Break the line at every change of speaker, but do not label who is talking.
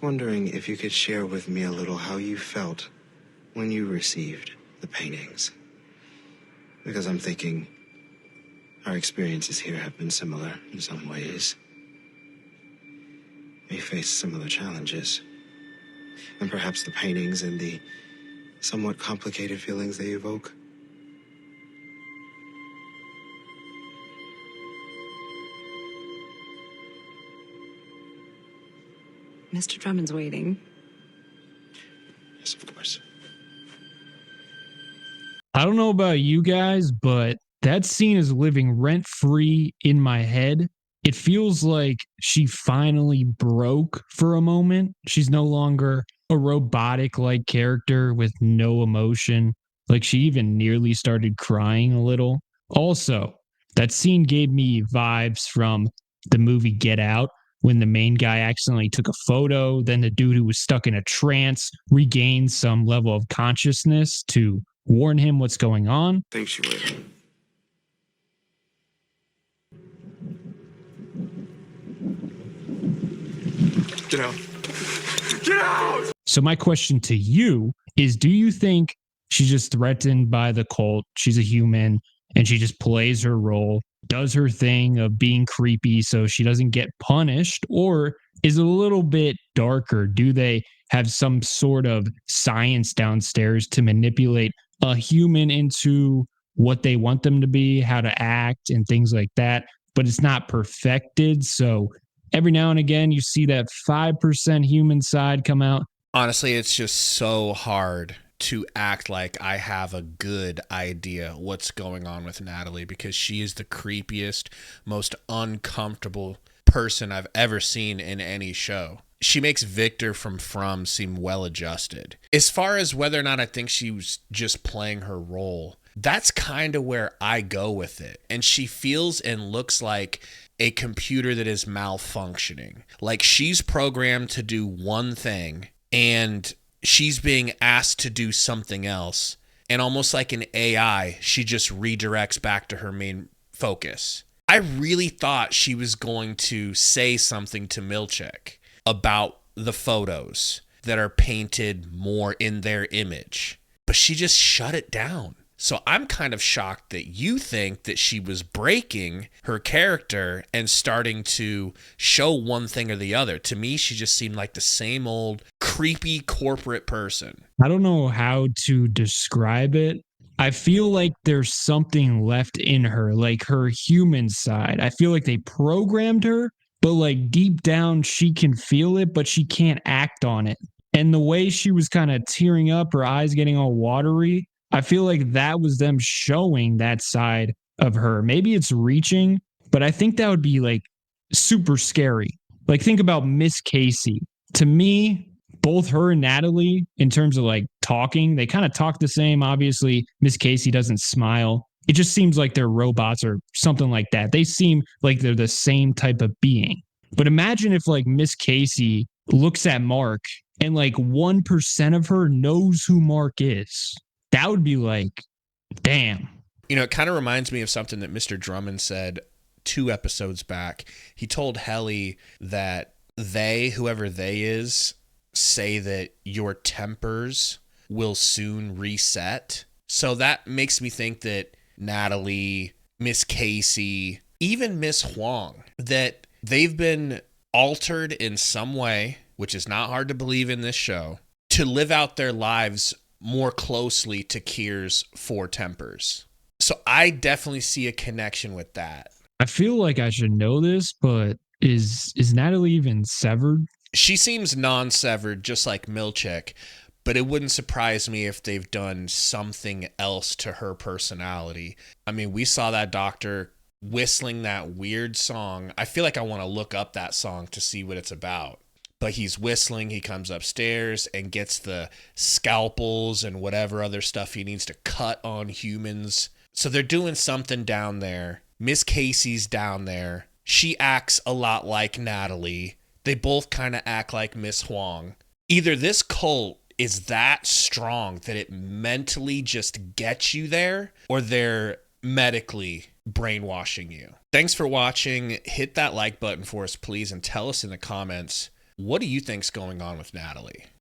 wondering if you could share with me a little how you felt when you received the paintings. Because I'm thinking our experiences here have been similar in some ways. We face similar challenges. And perhaps the paintings and the somewhat complicated feelings they evoke.
Mr. Drummond's waiting.
Yes, of course.
I don't know about you guys, but that scene is living rent-free in my head. It feels like she finally broke for a moment. She's no longer a robotic-like character with no emotion. Like, she even nearly started crying a little. Also, that scene gave me vibes from the movie Get Out, when the main guy accidentally took a photo, then the dude who was stuck in a trance regained some level of consciousness to warn him what's going on.
Think she would. Get out. Get out!
So my question to you is, do you think she's just threatened by the cult? She's a human and she just plays her role, does her thing of being creepy so she doesn't get punished? Or is it a little bit darker? Do they have some sort of science downstairs to manipulate a human into what they want them to be, how to act, and things like that? But it's not perfected. So every now and again, you see that 5% human side come out.
Honestly, it's just so hard to act like I have a good idea what's going on with Natalie, because she is the creepiest, most uncomfortable person I've ever seen in any show. She makes Victor from seem well-adjusted. As far as whether or not I think she was just playing her role, that's kind of where I go with it. And she feels and looks like a computer that is malfunctioning. Like she's programmed to do one thing and she's being asked to do something else. And almost like an AI, she just redirects back to her main focus. I really thought she was going to say something to Milchek about the photos that are painted more in their image, but she just shut it down. So I'm kind of shocked that you think that she was breaking her character and starting to show one thing or the other. To me, she just seemed like the same old creepy corporate person.
I don't know how to describe it. I feel like there's something left in her, like her human side. I feel like they programmed her, but like deep down, she can feel it, but she can't act on it. And the way she was kind of tearing up, her eyes getting all watery, I feel like that was them showing that side of her. Maybe it's reaching, but I think that would be like super scary. Like think about Miss Casey. To me, both her and Natalie, in terms of like talking, they kind of talk the same. Obviously, Miss Casey doesn't smile. It just seems like they're robots or something like that. They seem like they're the same type of being. But imagine if like Miss Casey looks at Mark and like 1% of her knows who Mark is. That would be like, damn.
You know, it kind of reminds me of something that Mr. Drummond said 2 episodes back. He told Helly that whoever they is, say that your tempers will soon reset. So that makes me think that Natalie, Miss Casey, even Miss Huang, that they've been altered in some way, which is not hard to believe in this show, to live out their lives more closely to Kier's 4 tempers. So I definitely see a connection with that.
I feel like I should know this, but is Natalie even severed?
She seems non-severed, just like Milchek, but it wouldn't surprise me if they've done something else to her personality. I mean, we saw that doctor whistling that weird song. I feel like I want to look up that song to see what it's about. But he's whistling, he comes upstairs and gets the scalpels and whatever other stuff he needs to cut on humans. So they're doing something down there. Miss Casey's down there. She acts a lot like Natalie. They both kind of act like Miss Huang. Either this cult is that strong that it mentally just gets you there, or they're medically brainwashing you. Thanks for watching. Hit that like button for us, please, and tell us in the comments What do you think's going on with Natalie?